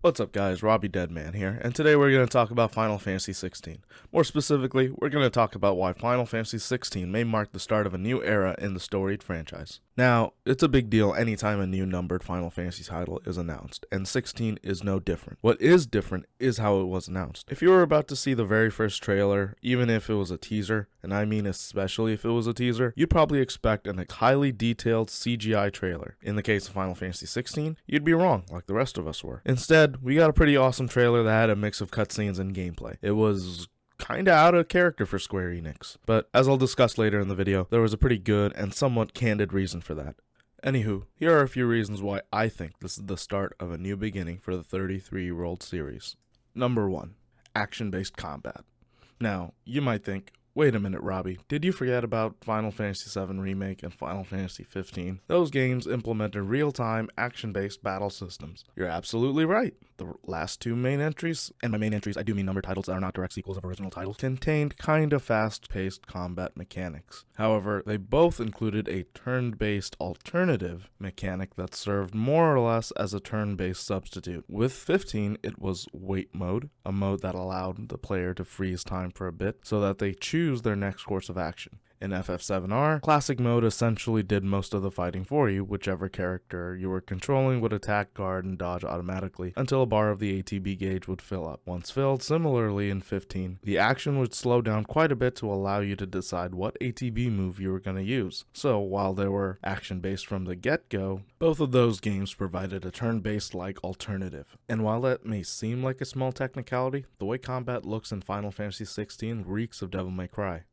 What's up guys, Robby Deadman here, and today we're going to talk about Final Fantasy XVI. More specifically, we're going to talk about why Final Fantasy XVI may mark the start of a new era in the storied franchise. Now, it's a big deal anytime a new numbered Final Fantasy title is announced, and 16 is no different. What is different is how it was announced. If you were about to see the very first trailer, even if it was a teaser, and I mean especially if it was a teaser, you'd probably expect a highly detailed CGI trailer. In the case of Final Fantasy XVI, you'd be wrong, like the rest of us were. Instead, we got a pretty awesome trailer that had a mix of cutscenes and gameplay. It was kinda out of character for Square Enix, but as I'll discuss later in the video, there was a pretty good and somewhat candid reason for that. Anywho, here are a few reasons why I think this is the start of a new beginning for the 33-year-old series. Number 1. Action-based combat. Now, you might think, wait a minute, Robby, did you forget about Final Fantasy VII Remake and Final Fantasy XV? Those games implemented real-time, action-based battle systems. You're absolutely right. The last two main entries, and by main entries I do mean numbered titles that are not direct sequels of original titles, contained kinda fast-paced combat mechanics. However, they both included a turn-based alternative mechanic that served more or less as a turn-based substitute. With 15, it was wait mode, a mode that allowed the player to freeze time for a bit so that they choose their next course of action. In FF7R, classic mode essentially did most of the fighting for you. Whichever character you were controlling would attack, guard, and dodge automatically until a bar of the ATB gauge would fill up. Once filled, similarly in 15, the action would slow down quite a bit to allow you to decide what ATB move you were going to use. So while they were action-based from the get-go, both of those games provided a turn-based like alternative. And while that may seem like a small technicality, the way combat looks in Final Fantasy XVI reeks of Devil May Cry.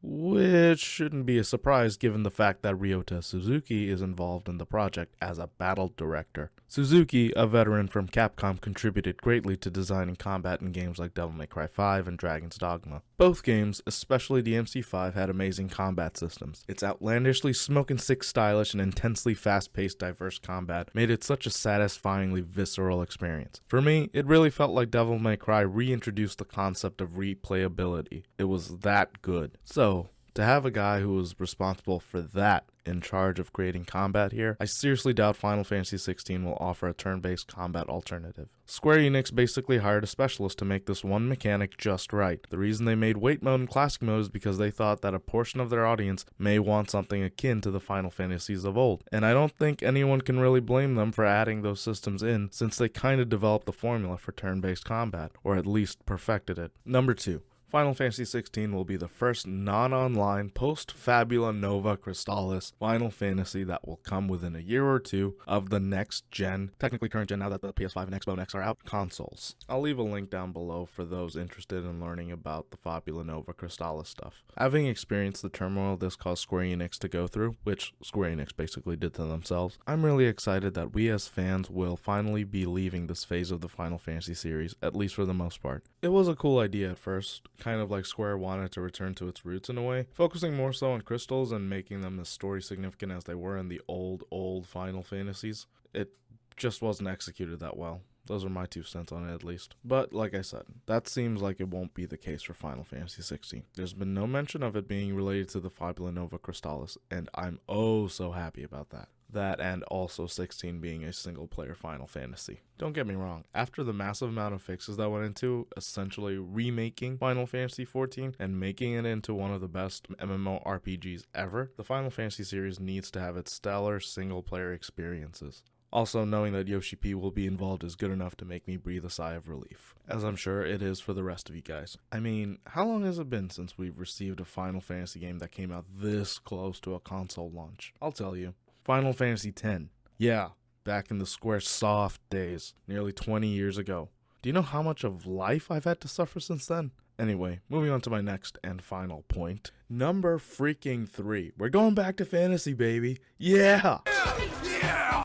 Which shouldn't be a surprise given the fact that Ryota Suzuki is involved in the project as a battle director. Suzuki, a veteran from Capcom, contributed greatly to designing combat in games like Devil May Cry 5 and Dragon's Dogma. Both games, especially DMC5, had amazing combat systems. Its outlandishly smoke-and-sick stylish and intensely fast-paced diverse combat made it such a satisfyingly visceral experience. For me, it really felt like Devil May Cry reintroduced the concept of replayability. It was that good. So, to have a guy who was responsible for that in charge of creating combat here, I seriously doubt Final Fantasy XVI will offer a turn-based combat alternative. Square Enix basically hired a specialist to make this one mechanic just right. The reason they made wait mode and classic mode is because they thought that a portion of their audience may want something akin to the Final Fantasies of old. And I don't think anyone can really blame them for adding those systems in, since they kinda developed the formula for turn-based combat, or at least perfected it. Number 2. Final Fantasy XVI will be the first non-online post-Fabula Nova Crystallis Final Fantasy that will come within a year or two of the next gen, technically current gen now that the PS5 and Xbox X are out, consoles. I'll leave a link down below for those interested in learning about the Fabula Nova Crystallis stuff. Having experienced the turmoil this caused Square Enix to go through, which Square Enix basically did to themselves, I'm really excited that we as fans will finally be leaving this phase of the Final Fantasy series, at least for the most part. It was a cool idea at first, kind of like Square wanted to return to its roots in a way, focusing more so on crystals and making them as story significant as they were in the old Final Fantasies. It just wasn't executed that well. Those are my 2 cents on it at least. But like I said, that seems like it won't be the case for Final Fantasy XVI. There's been no mention of it being related to the Fabula Nova Crystallis, and I'm oh so happy about that. That and also 16 being a single-player Final Fantasy. Don't get me wrong, after the massive amount of fixes that went into essentially remaking Final Fantasy XIV and making it into one of the best MMORPGs ever, the Final Fantasy series needs to have its stellar single-player experiences. Also, knowing that Yoshi P will be involved is good enough to make me breathe a sigh of relief, as I'm sure it is for the rest of you guys. I mean, how long has it been since we've received a Final Fantasy game that came out this close to a console launch? I'll tell you. Final Fantasy X. Yeah, back in the Square Soft days, nearly 20 years ago. Do you know how much of life I've had to suffer since then? Anyway, moving on to my next and final point. Number freaking 3. We're going back to fantasy, baby. Yeah!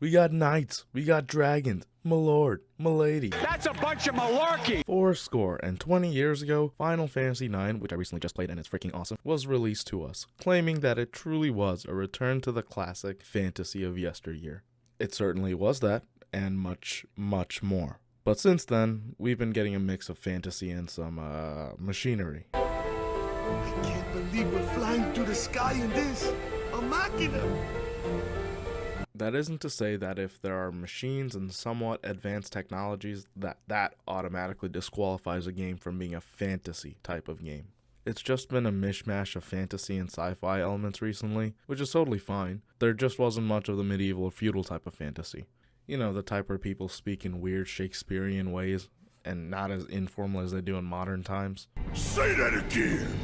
We got knights, we got dragons, my lord, my lady. That's a bunch of malarkey! 20 years ago, Final Fantasy IX, which I recently just played and it's freaking awesome, was released to us, claiming that it truly was a return to the classic fantasy of yesteryear. It certainly was that, and much, much more. But since then, we've been getting a mix of fantasy and some, machinery. I can't believe we're flying through the sky in this. A machina! That isn't to say that if there are machines and somewhat advanced technologies, that automatically disqualifies a game from being a fantasy type of game. It's just been a mishmash of fantasy and sci-fi elements recently, which is totally fine. There just wasn't much of the medieval or feudal type of fantasy. You know, the type where people speak in weird Shakespearean ways and not as informal as they do in modern times. Say that again!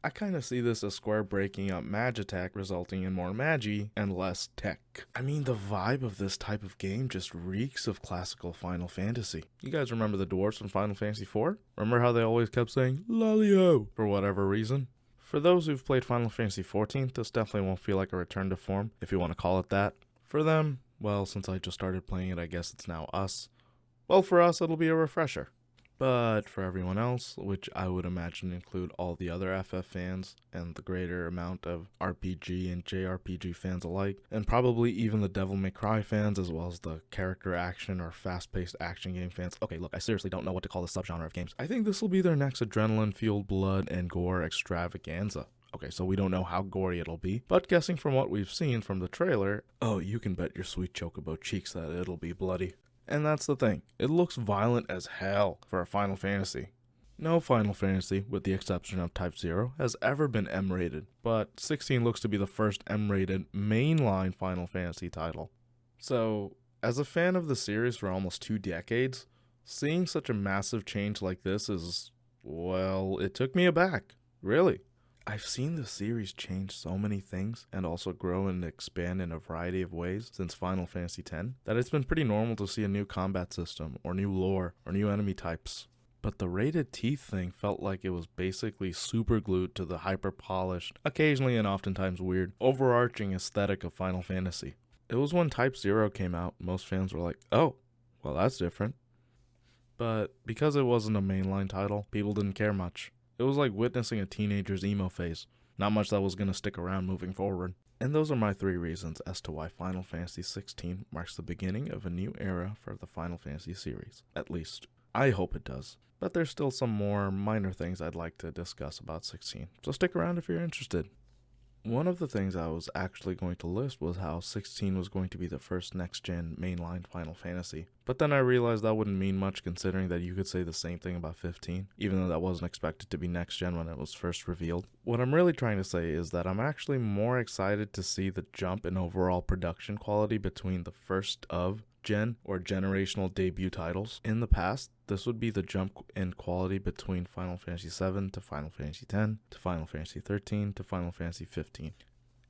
I kind of see this as Square breaking up Magitech, resulting in more magi and less tech. I mean, the vibe of this type of game just reeks of classical Final Fantasy. You guys remember the dwarves from Final Fantasy IV? Remember how they always kept saying, "Lalio," for whatever reason? For those who've played Final Fantasy XIV, this definitely won't feel like a return to form, if you want to call it that. For them, well, since I just started playing it, I guess it's now us. Well, for us, it'll be a refresher. But for everyone else, which I would imagine include all the other FF fans and the greater amount of RPG and JRPG fans alike, and probably even the Devil May Cry fans as well as the character action or fast-paced action game fans. Okay, look, I seriously don't know what to call this subgenre of games. I think this will be their next adrenaline-fueled blood and gore extravaganza. Okay, so we don't know how gory it'll be, but guessing from what we've seen from the trailer, oh, you can bet your sweet chocobo cheeks that it'll be bloody. And that's the thing, it looks violent as hell for a Final Fantasy. No Final Fantasy, with the exception of Type 0, has ever been M-rated, but 16 looks to be the first M-rated mainline Final Fantasy title. So, as a fan of the series for almost 2 decades, seeing such a massive change like this is, well, it took me aback, really. I've seen the series change so many things and also grow and expand in a variety of ways since Final Fantasy X that it's been pretty normal to see a new combat system or new lore or new enemy types. But the rated teeth thing felt like it was basically super glued to the hyper polished, occasionally and oftentimes weird, overarching aesthetic of Final Fantasy. It was when Type 0 came out, most fans were like, oh, well that's different. But because it wasn't a mainline title, people didn't care much. It was like witnessing a teenager's emo phase. Not much that was going to stick around moving forward. And those are my 3 reasons as to why Final Fantasy XVI marks the beginning of a new era for the Final Fantasy series. At least, I hope it does. But there's still some more minor things I'd like to discuss about 16. So stick around if you're interested. One of the things I was actually going to list was how 16 was going to be the first next-gen mainline Final Fantasy. But then I realized that wouldn't mean much considering that you could say the same thing about 15, even though that wasn't expected to be next-gen when it was first revealed. What I'm really trying to say is that I'm actually more excited to see the jump in overall production quality between the first of gen or generational debut titles. In the past, this would be the jump in quality between Final Fantasy VII to Final Fantasy X to Final Fantasy XIII to Final Fantasy XV.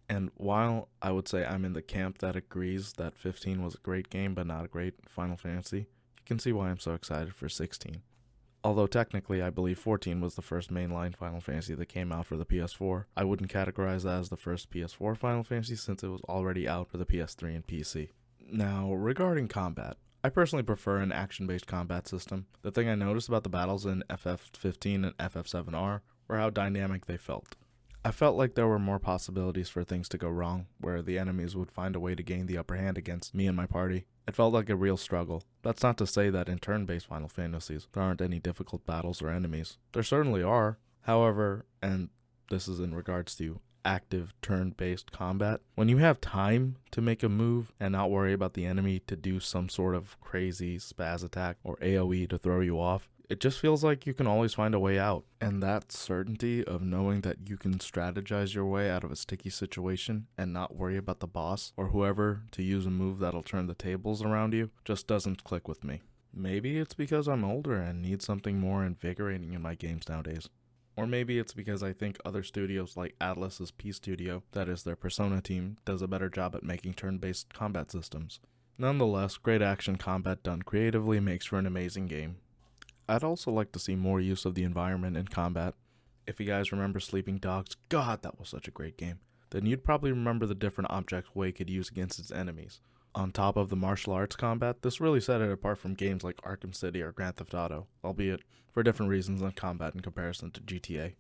And while I would say I'm in the camp that agrees that 15 was a great game but not a great Final Fantasy, you can see why I'm so excited for 16. Although technically I believe 14 was the first mainline Final Fantasy that came out for the PS4, I wouldn't categorize that as the first PS4 Final Fantasy since it was already out for the PS3 and PC. Now, regarding combat, I personally prefer an action-based combat system. The thing I noticed about the battles in FF15 and FF7R were how dynamic they felt. I felt like there were more possibilities for things to go wrong, where the enemies would find a way to gain the upper hand against me and my party. It felt like a real struggle. That's not to say that in turn-based Final Fantasies, there aren't any difficult battles or enemies. There certainly are. However, and this is in regards to active turn-based combat, when you have time to make a move and not worry about the enemy to do some sort of crazy spaz attack or AoE to throw you off, it just feels like you can always find a way out. And that certainty of knowing that you can strategize your way out of a sticky situation and not worry about the boss or whoever to use a move that'll turn the tables around you just doesn't click with me. Maybe it's because I'm older and need something more invigorating in my games nowadays. Or maybe it's because I think other studios like Atlus's P Studio, that is their Persona team, does a better job at making turn-based combat systems. Nonetheless, great action combat done creatively makes for an amazing game. I'd also like to see more use of the environment in combat. If you guys remember Sleeping Dogs, God, that was such a great game. Then you'd probably remember the different objects Wei could use against its enemies. On top of the martial arts combat, this really set it apart from games like Arkham City or Grand Theft Auto, albeit for different reasons than combat in comparison to GTA.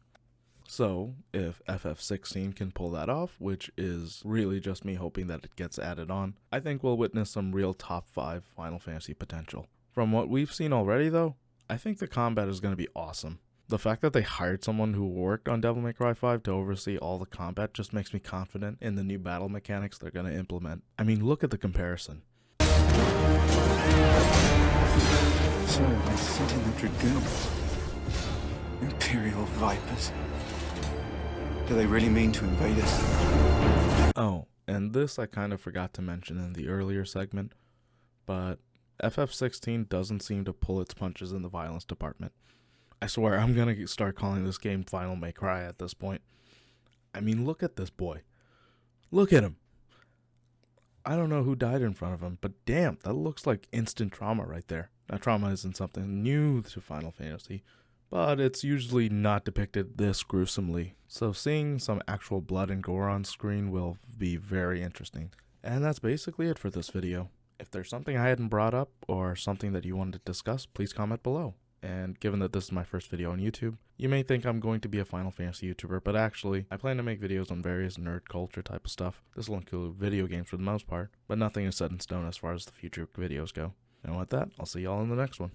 So, if FF16 can pull that off, which is really just me hoping that it gets added on, I think we'll witness some real top 5 Final Fantasy potential. From what we've seen already though, I think the combat is going to be awesome. The fact that they hired someone who worked on Devil May Cry 5 to oversee all the combat just makes me confident in the new battle mechanics they're going to implement. I mean, look at the comparison. So, I sent in the Dragoons. Imperial Vipers. Do they really mean to invade us? Oh, and this I kind of forgot to mention in the earlier segment, but FF16 doesn't seem to pull its punches in the violence department. I swear, I'm gonna start calling this game Final May Cry at this point. I mean, look at this boy. Look at him. I don't know who died in front of him, but damn, that looks like instant trauma right there. Now, trauma isn't something new to Final Fantasy, but it's usually not depicted this gruesomely. So seeing some actual blood and gore on screen will be very interesting. And that's basically it for this video. If there's something I hadn't brought up or something that you wanted to discuss, please comment below. And given that this is my first video on YouTube, you may think I'm going to be a Final Fantasy YouTuber, but actually, I plan to make videos on various nerd culture type of stuff. This will include video games for the most part, but nothing is set in stone as far as the future videos go. And with that, I'll see y'all in the next one.